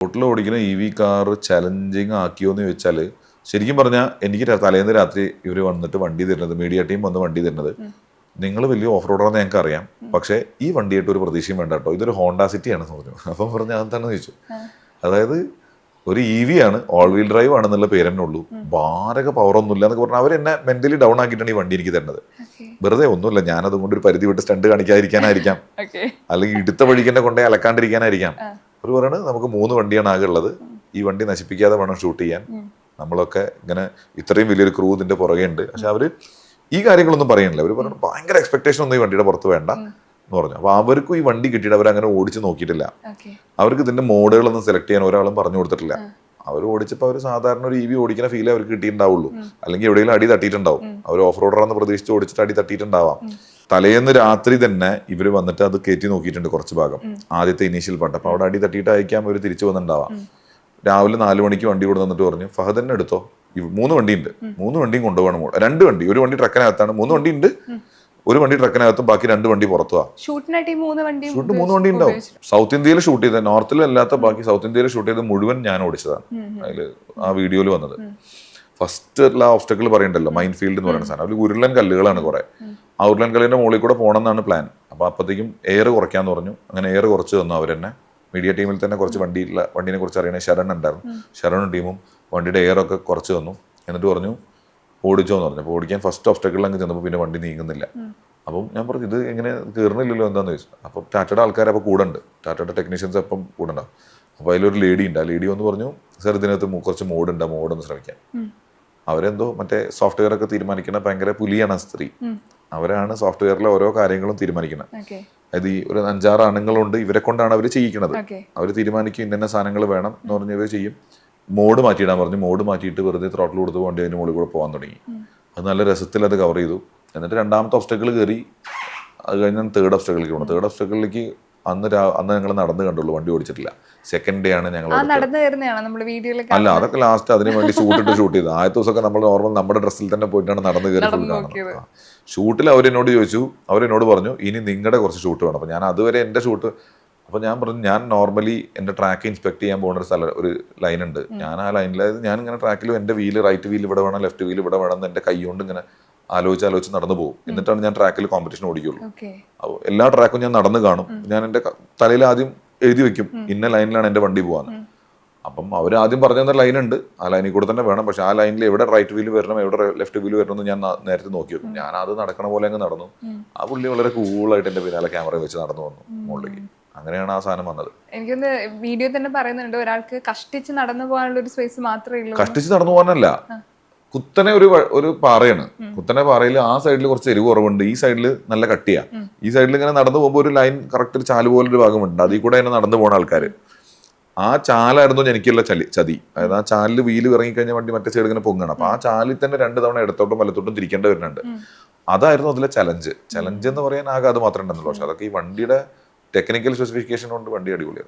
റോട്ടിൽ ഓടിക്കുന്ന EV car challenging ആക്കിയോ എന്ന് ചോദിച്ചാൽ ശരിക്കും പറഞ്ഞാൽ എനിക്ക് തലേന്ന് രാത്രി ഇവർ വന്നിട്ട് വണ്ടി തരുന്നത്, മീഡിയ ടീം വന്ന് വണ്ടി തരുന്നത്, നിങ്ങൾ വലിയ ഓഫ് റോഡറാന്ന് ഞങ്ങൾക്ക് അറിയാം, പക്ഷേ ഈ വണ്ടിയായിട്ട് ഒരു പ്രതീക്ഷയും വേണ്ട കേട്ടോ, ഇതൊരു ഹോണ്ട സിറ്റി ആണെന്ന് പറഞ്ഞു. അപ്പം പറഞ്ഞാൽ അതെന്താണെന്ന് ചോദിച്ചു. അതായത് ഒരു EV ആണ്, ഓൾ വീൽ ഡ്രൈവ് ആണെന്നുള്ള പേര് തന്നെ ഉള്ളൂ, ഭാരക പവറൊന്നുമില്ല എന്നൊക്കെ പറഞ്ഞാൽ അവർ എന്നെ മെന്റലി ഡൗൺ ആക്കിയിട്ടാണ് ഈ വണ്ടി എനിക്ക് തരുന്നത്. വെറുതെ ഒന്നുമില്ല, ഞാനതുകൊണ്ട് ഒരു പരിധി വിട്ട് സ്റ്റണ്ട് കാണിക്കാതിരിക്കാനായിരിക്കാം, അല്ലെങ്കിൽ ഇടുത്ത വഴിക്ക് തന്നെ കൊണ്ടേ അലക്കാണ്ടിരിക്കാനായിരിക്കാം. അവർ പറയുന്നത് നമുക്ക് 3 വണ്ടിയാണ് ആകെ ഉള്ളത്, ഈ വണ്ടി നശിപ്പിക്കാതെ വേണം ഷൂട്ട് ചെയ്യാൻ, നമ്മളൊക്കെ ഇങ്ങനെ ഇത്രയും വലിയൊരു ക്രൂ ഇതിന്റെ പുറകെ ഉണ്ട്. പക്ഷെ അവര് ഈ കാര്യങ്ങളൊന്നും പറയുന്നില്ല. അവർ പറഞ്ഞു ഭയങ്കര എക്സ്പെക്ടേഷൻ ഒന്നും ഈ വണ്ടിയുടെ പുറത്ത് വേണ്ട എന്ന് പറഞ്ഞു. അപ്പൊ അവർക്കും ഈ വണ്ടി കിട്ടിയിട്ട് അവർ അങ്ങനെ ഓടിച്ച് നോക്കിയിട്ടില്ല. അവർക്ക് ഇതിന്റെ മോഡുകളൊന്നും സെലക്ട് ചെയ്യാൻ ഒരാളും പറഞ്ഞു കൊടുത്തിട്ടില്ല. അവർ ഓടിച്ചപ്പോൾ അവർ സാധാരണ ഒരു EV ഓടിക്കുന്ന ഫീൽ അവർക്ക് കിട്ടിയിട്ടുണ്ടാവുള്ളൂ, അല്ലെങ്കിൽ എവിടെയെങ്കിലും അടി തട്ടിയിട്ടുണ്ടാവും. അവർ ഓഫ് റോഡറാന്ന് പ്രതീക്ഷിച്ച് ഓടിച്ചിട്ട് അടി തട്ടിയിട്ടുണ്ടാവാം. തലേന്ന് രാത്രി തന്നെ ഇവർ വന്നിട്ട് അത് കയറ്റി നോക്കിയിട്ടുണ്ട് കുറച്ച് ഭാഗം, ആദ്യത്തെ ഇനീഷ്യൽ പാട്ട്. അപ്പൊ അവിടെ അടി തട്ടിയിട്ടായിരിക്കാം അവർ തിരിച്ചു വന്നിട്ടുണ്ടാവാം. രാവിലെ 4 മണിക്ക് വണ്ടി കൊണ്ട് വന്നിട്ട് പറഞ്ഞു, ഫഹദ് തന്നെ എടുത്തോ, 3 വണ്ടിയുണ്ട്, 3 വണ്ടിയും കൊണ്ടുപോകണം. 2 വണ്ടി, ഒരു വണ്ടി ട്രക്കിനകത്താണ്, 3 വണ്ടി ഉണ്ട്, ഒരു വണ്ടി ട്രക്കിനകത്തും ബാക്കി 2 വണ്ടി പുറത്തുവാ. ഷൂട്ട് 3 വണ്ടി ഉണ്ടാവും. സൗത്ത് ഇന്ത്യയിൽ ഷൂട്ട് ചെയ്ത, നോർത്തിൽ അല്ലാത്ത ബാക്കി സൗത്ത് ഇന്ത്യയിൽ ഷൂട്ട് ചെയ്ത് മുഴുവൻ ഞാൻ ഓടിച്ചതാണ്. അതിൽ ആ വീഡിയോയിൽ വന്നത് ഫസ്റ്റ് എല്ലാ ഓബ്സ്റ്റക്കിൾ പറയണ്ടല്ലോ, മൈൻ ഫീൽഡ് എന്ന് പറയുന്ന സാധനം. അതിൽ ഉരുളൻ കല്ലുകളാണ് കുറെ. ആ ഉരുളൻ കല്ലിന്റെ മുകളിൽ കൂടെ പോകണം എന്നാണ് പ്ലാൻ. അപ്പൊ അപ്പോഴത്തേക്കും എയർ കുറയ്ക്കാന്ന് പറഞ്ഞു. അങ്ങനെ എയർ കുറച്ച് തന്നു അവരെന്നെ. മീഡിയ ടീമിൽ തന്നെ കുറച്ച് വണ്ടീനെ കുറിച്ച് അറിയണ ശരൺ ഉണ്ടായിരുന്നു. ശരണും ടീമും വണ്ടിയുടെ എയർ ഒക്കെ കുറച്ച് തന്നു. എന്നിട്ട് പറഞ്ഞു ഓടിച്ചോ എന്ന് പറഞ്ഞു. അപ്പോൾ ഓടിക്കാൻ ഫസ്റ്റ് ഓബ്സ്റ്റക്കിളിൽ അങ്ങ് ചെന്നപ്പോൾ പിന്നെ വണ്ടി നീങ്ങുന്നില്ല. അപ്പം ഞാൻ പറഞ്ഞു ഇത് എങ്ങനെ കയറുന്നില്ലല്ലോ എന്താണെന്ന് ചോദിച്ചു. അപ്പം ടാറ്റയുടെ ആൾക്കാർ അപ്പോൾ കൂടെ ഉണ്ട്, ടാറ്റയുടെ ടെക്നീഷ്യൻസ് അപ്പം കൂടെ ഉണ്ടാവും. അപ്പോൾ അതിലൊരു ലേഡി ഉണ്ട്. ആ ലേഡി വന്ന് പറഞ്ഞു, സാർ ഇതിനകത്ത് കുറച്ച് മോഡുണ്ട്, ആ മോഡൊന്ന് ശ്രമിക്കാൻ. അവരെന്തോ മറ്റേ സോഫ്റ്റ്വെയർ ഒക്കെ തീരുമാനിക്കുന്ന ഭയങ്കര പുലിയാണ് ആ സ്ത്രീ. അവരാണ് സോഫ്റ്റ്വെയറിലെ ഓരോ കാര്യങ്ങളും തീരുമാനിക്കുന്നത്. അതായത് ഈ ഒരു 5-6 ആണുങ്ങളുണ്ട്, ഇവരെ കൊണ്ടാണ് അവർ ചെയ്യിക്കുന്നത്. അവർ തീരുമാനിക്കും ഇന്ന സാധനങ്ങൾ വേണം എന്ന് പറഞ്ഞ് ഇവർ ചെയ്യും. മോഡ് മാറ്റിയിടാൻ പറഞ്ഞു. മോഡ് മാറ്റിയിട്ട് വെറുതെ ത്രോട്ടിൽ കൊടുത്ത് വണ്ടി അതിന് മുകളിൽ കൂടെ പോകാൻ തുടങ്ങി. അത് നല്ല രസത്തിൽ അത് കവർ ചെയ്തു. എന്നിട്ട് 2ാമത്തെ ഒബ്സ്റ്റക്കിൾ കയറി. അത് കഴിഞ്ഞാൽ 3rd ഒബ്സ്റ്റക്കിളിലേക്ക് പോകണം. 3rd ഒബ്സ്റ്റക്കിളിലേക്ക് അന്ന് ഞങ്ങൾ നടന്ന് കണ്ടുള്ളൂ, വണ്ടി ഓടിച്ചിട്ടില്ല. സെക്കൻഡ് ഡേ ആണ് ഞങ്ങൾ. അല്ല, അതൊക്കെ ലാസ്റ്റ് അതിന് വേണ്ടി ഷൂട്ട് ചെയ്തു. ആദ്യത്തെ ദിവസമൊക്കെ നമ്മൾ നോർമൽ നമ്മുടെ ഡ്രസ്സിൽ തന്നെ പോയിട്ടാണ് നടന്ന് കയറി ഫുൾ കാണുന്നത്. ഷൂട്ടിൽ അവരെന്നോട് ചോദിച്ചു, അവരെന്നോട് പറഞ്ഞു ഇനി നിങ്ങളുടെ കുറച്ച് ഷൂട്ട് വേണം. അപ്പോൾ ഞാൻ അതുവരെ എൻ്റെ ഷൂട്ട്, അപ്പോൾ ഞാൻ പറഞ്ഞു ഞാൻ നോർമലി എൻ്റെ ട്രാക്ക് ഇൻസ്പെക്ട് ചെയ്യാൻ പോകുന്ന ഒരു ലൈൻ ഉണ്ട്. ഞാൻ ആ ലൈനിൽ ഞാൻ ഇങ്ങനെ ട്രാക്കിലും എൻ്റെ വീല് റൈറ്റ് വീൽ ഇവിടെ വേണം, ലെഫ്റ്റ് വീൽ ഇവിടെ വേണം എന്ന് എൻ്റെ കൈ കൊണ്ട് ഇങ്ങനെ ആലോചിച്ച് നടന്നു പോകും. എന്നിട്ടാണ് ഞാൻ ട്രാക്കിൽ കോമ്പറ്റീഷൻ ഓടിക്കുള്ളൂ. അപ്പോൾ എല്ലാ ട്രാക്കും ഞാൻ നടന്ന് കാണും. ഞാൻ എൻ്റെ തലയിൽ ആദ്യം എഴുതി വെക്കും ഇന്ന ലൈനിലാണ് എൻ്റെ വണ്ടി പോകാന്ന്. അപ്പം അവർ ആദ്യം പറഞ്ഞ ലൈൻ ഉണ്ട്, ആ ലൈനിൽ കൂടെ തന്നെ വേണം. പക്ഷെ ആ ലൈനിൽ എവിടെ റൈറ്റ് വീല് വരണം, എവിടെ ലെഫ്റ്റ് വീല് വരണം എന്ന് ഞാൻ നേരത്തെ നോക്കി വെക്കും. ഞാൻ അത് നടക്കണ പോലെ അങ്ങ് നടന്നു. ആ പുള്ളി വളരെ കൂളായിട്ട് എൻ്റെ പിന്നാലെ ക്യാമറ വെച്ച് നടന്നു വന്നു മുകളിലേക്ക്. അങ്ങനെയാണ് ആ സാധനം വന്നത്. എനിക്കൊന്ന് വീഡിയോ തന്നെ പറയുന്നുണ്ട്, ഒരാൾക്ക് കഷ്ടിച്ച് നടന്നു പോകാനുള്ള ഒരു സ്പേസ് മാത്രമേ ഉള്ളൂ. കഷ്ടിച്ച് നടന്നു പോകാനല്ല, കുത്തനെ ഒരു പാറയാണ്. കുത്തനെ പാറയിൽ ആ സൈഡിൽ കുറച്ച് എരിവ് കുറവുണ്ട്, ഈ സൈഡിൽ നല്ല കട്ടിയാ. ഈ സൈഡിൽ ഇങ്ങനെ നടന്നു പോകുമ്പോൾ ഒരു ലൈൻ കറക്റ്റ് ഒരു ചാല് പോലൊരു ഭാഗമുണ്ട്, അതിൽ കൂടെ തന്നെ നടന്നു പോകുന്ന ആൾക്കാർ. ആ ചാലായിരുന്നു എനിക്കുള്ള ചതി. അതായത് ആ ചാലിൽ വീല് ഇറങ്ങിക്കഴിഞ്ഞാൽ വണ്ടി മറ്റേ സൈഡ് ഇങ്ങനെ പൊങ്ങണം. അപ്പൊ ആ ചാലിൽ തന്നെ 2 തവണ ഇടത്തോട്ടും വലത്തോട്ടും തിരിക്കേണ്ടി വരുന്നുണ്ട്. അതായിരുന്നു അതിലെ ചലഞ്ച് എന്ന് പറയാൻ ആകെ അത് മാത്രമേ ഉണ്ടെന്നുള്ളൂ. പക്ഷെ അതൊക്കെ ഈ വണ്ടിയുടെ ടെക്നിക്കൽ സ്പെസിഫിക്കേഷൻ കൊണ്ട് വണ്ടി അടിപൊളിയാണ്.